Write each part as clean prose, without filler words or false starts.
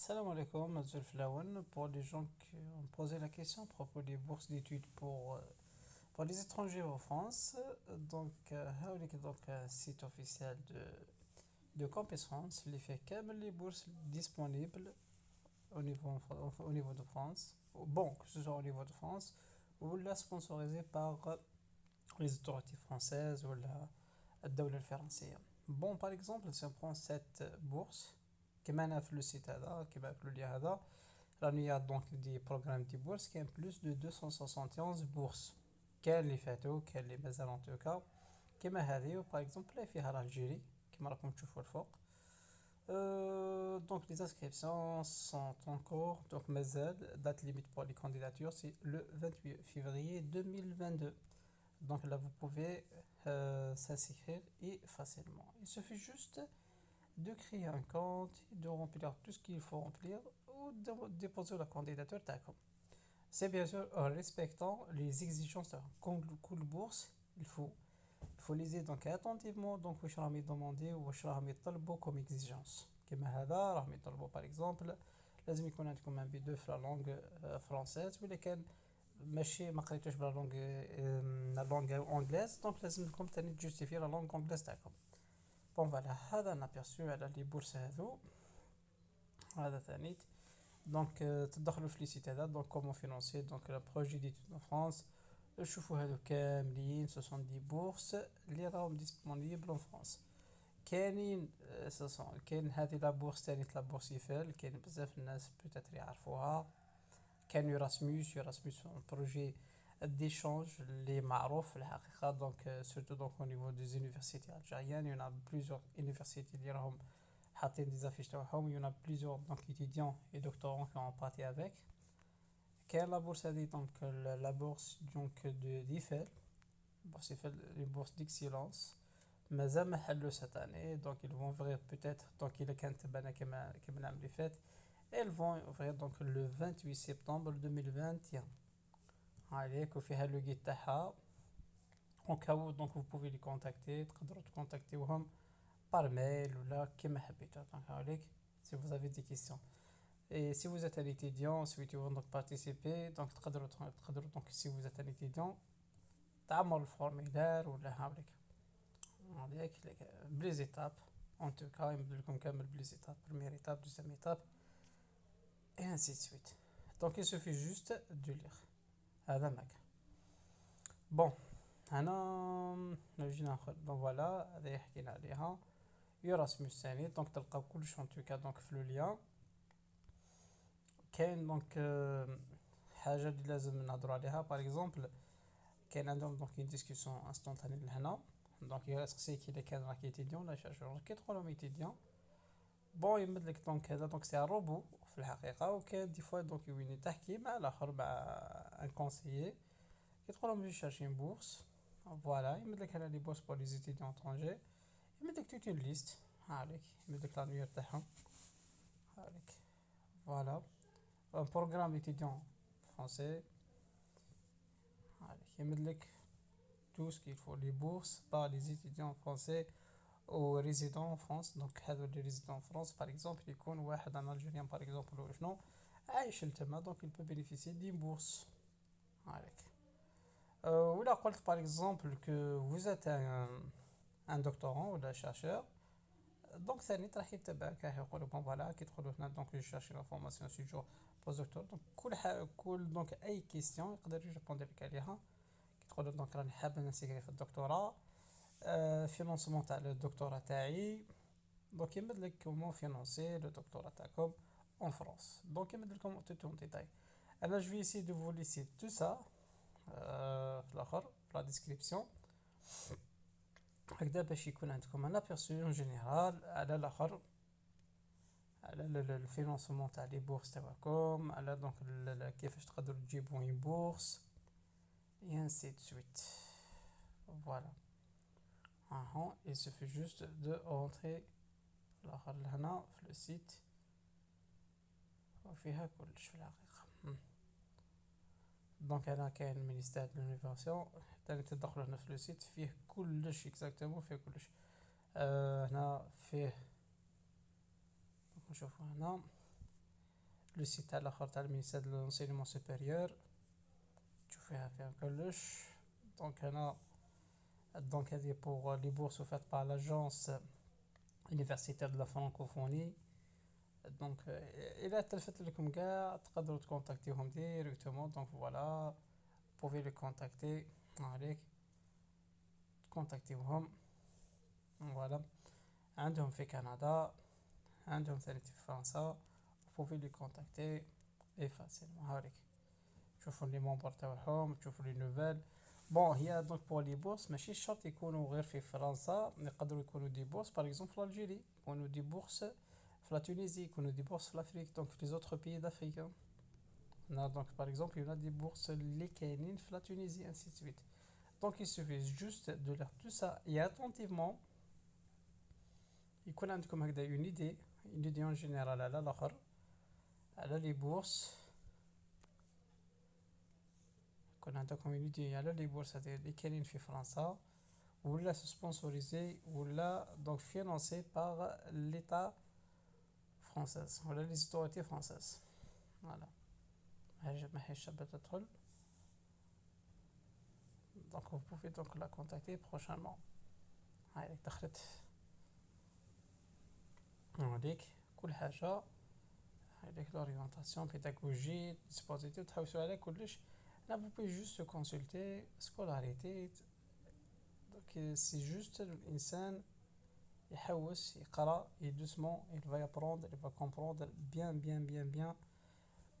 Salam alaikum, Azul Flawan. Pour les gens qui ont posé la question à propos des bourses d'études pour les étrangers en France, هاوليك site officiel de Campus France اللي فيه كامل les bourses disponibles au niveau de France. Bon, que ce soit au niveau de France ou là sponsorisé par les autorités françaises ou الدولة الفرنسية. Bon, par exemple, si on prend cette bourse, كما أنا في le site هذا كما في le lien هذا راني يا donc des programmes de bourse كاين plus de 271 bourses. كاين اللي فاتوا كاين اللي مازال en tout cas كما هذه par exemple اللي فيها l'Algérie كما راكم تشوفوا الفوق. Donc les inscriptions sont en cours, donc مازال date limite pour les candidatures c'est le 28 février 2022. Donc là vous pouvez s'inscrire et facilement. Il suffit juste de créer un compte, de remplir tout ce qu'il faut remplir ou de déposer la candidature تاعكم. C'est bien sûr en respectant les exigences comme le bourse, il faut lire donc attentivement donc واش راهم يدوموندي واش راهم يطلبوا comme exigence. كما هذا راهم يطلبوا par exemple لازم يكون عندكم un B2 في la langue française ولا كان ماشي ما قريتوش بلا لونغ لا لونغ انجليز دونك لازم لكم ثاني تجوستيفي لا لونغ انجليز تاعكم. بون فوالا هذا نابيرسيو على لي بورس هذو. هذا ثاني دونك تدخلوا في لي سيت هذا دونك كومون فينانسي دونك لا بروجي ديتود ان فرانس. شوفوا هذو كاملين 70 بورس اللي راهم ديسپونيبل ان فرانس. كاينين كاين هذه لا بورس ثاني لا بورس ايفل كاين بزاف الناس بوتيتر يعرفوها. كان يوراسموس بروجي d'échange اللي معروف في الحقيقة دونك سورتو دونك au niveau des universités algériennes il y en a plusieurs universités اللي راهم حاطين des affiches تاعهم il y en a plusieurs donc étudiants et doctorants qui ont parti avec. كاين لا بورس هذه دونك لا بورس دونك d'Eiffel بورس ايفل une bourse d'excellence مازال ما حلو cette année donc ils vont ouvrir peut-être donc إلا كانت تبان كما العام اللي فات. Elles vont ouvrir donc le 28 septembre 2021. عليك وفيها le guide تاعها. En cas où donc vous pouvez les contacter تقدروا تكونتاكتيوهم par mail ولا كيما حبيتوا donc عليك si vous avez des questions. Et si vous êtes un étudiant si vous voulez donc participer donc تقدروا donc si vous êtes un étudiant تعملوا الفورميلار ولا هاوليك عليك بليز étapes en tout cas يمدوا لكم كامل بليز étapes première étape deuxième étape et ainsi de suite. Donc il suffit juste de lire. هذا ماك. بون هنا نجي ناخذ دونك فوالا هذه حكينا عليها يوراسموس ثاني دونك تلقاو كلش ان توكا دونك في لو ليان. كاين دونك حاجه اللي لازم نهضروا عليها باغ اكزومبل كاين عندهم دونك اون ديسكوسيون انستونتاني لهنا دونك يسقسيك اذا كان راك ايتيديون ولا شاشور كي تدخلهم ايتيديون بون يمد لك دونك هذا دونك سي روبو في الحقيقه وكاين دي فوا دونك وين تحكي مع الاخر مع ان كونسيي كيدخلهم يشارجين بورس فوالا يمد لك هنا لي بورس بور لي ستوديون طرونجي يمد لك توت اون ليست هاوليك يمد لك لانوير تاعهم هاوليك فوالا un programme étudiant français هاوليك يمد لك tout ce qu'il faut les bourses par les étudiants français ou résidents en France. Donc هذو les résidents en France par exemple يكون واحد ان algérien par exemple ولا شنو عايش لتما donc il peut bénéficier d'une bourse هاوليك. ولا قلت par exemple que vous êtes un doctorant ou un chercheur donc ثاني راح يتبعك راح يقول بون فوالا كي تدخلوا هنا دونك يشارجي لا فورماسيون سيجور بوست دكتور دونك كل دونك اي كيستيون يقدر يريبوندر لك عليها كي تقول دونك راني حاب نسيكري في الدكتوراه فينونسمون تاع الدكتوراه تاعي دونك يمد لك كومون فينونسي لو دكتوراه تاعكم en France donc يمد لكم tout en détail. انا جو في essayer de vous laisser tout ça في الاخر في لا ديسكريبسيون هكذا باش يكون عندكم ان ابيرسيو جينيرال على الاخر على الفينانسمون تاع لي بورس تاعكم على دونك كيفاش تقدروا تجيبوا اون بورس et ainsi de suite. Voilà. Il suffit juste de rentrer الاخر لهنا في لو سيت وفيها كلش في الحقيقه. دونك هنا كاين المينيستير دو لونيفرسيون ثاني تدخلوا هنا في لو سيت فيه كلش اكزاكتومون فيه كلش. هنا فيه نشوفوا هنا لو سيت تاع الاخر تاع المينيستير دو لونسينمون سوبيريور، تشوف فيها كلش. دونك هنا دونك هذه بوغ لي بورس فات با لاجونس يونيفرسيتير دو لا فرانكوفوني. دونك الى تلفت لكم كاع تقدروا تكونتاكتيهم ديريكتومون. دونك فوالا بوفي لي كونتاكتي عليك، تكونتاكتيوهم. فوالا عندهم في كندا، عندهم ثاني في فرنسا، بوفي لي كونتاكتي اي فاسيلمون. هاوليك تشوفوا لي مونبر تاعهم، تشوفوا لي نوفيل. بون هي دونك بور لي بورس ماشي شرط يكونوا غير في فرنسا، يقدروا يكونوا دي بورس باغ اكزومبل في الجيري، يكونوا دي بورس في لا تونيزي، يكونوا دي بورس في لافريك، دونك في لي زوتر بيي دافريك. هنا دونك باغ اكزومبل يونا دي بورس اللي كاينين في لا تونيزي انسي سويت. دونك il suffit juste de lire tout ça et attentivement يكون عندكم هكذا اون ايدي اون جينيرال على الاخر، على لي بورس. يكون عندكم اون ايدي على لي بورس هذه اللي كاينين في فرنسا، ولا سبونسوريزي ولا دونك فينانسي باغ ليتا فرونسيز ولا لي زيتوريتي فرونسيز. فوالا ما هي شابة تدخل. دونك vous pouvez donc la contacter prochainement. هاي دخلت هذيك كل حاجة، هذيك l'orientation pédagogie dispositif تحوسوا على كلش. là vous pouvez juste consulter scolarité. donc c'est juste الإنسان يحوس يقرأ doucement il va apprendre il va comprendre bien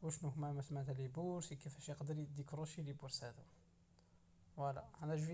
وشنو هما مثلا لي بورس كيفاش يقدر يديكروشي لي بورس هذا. فوالا انا جو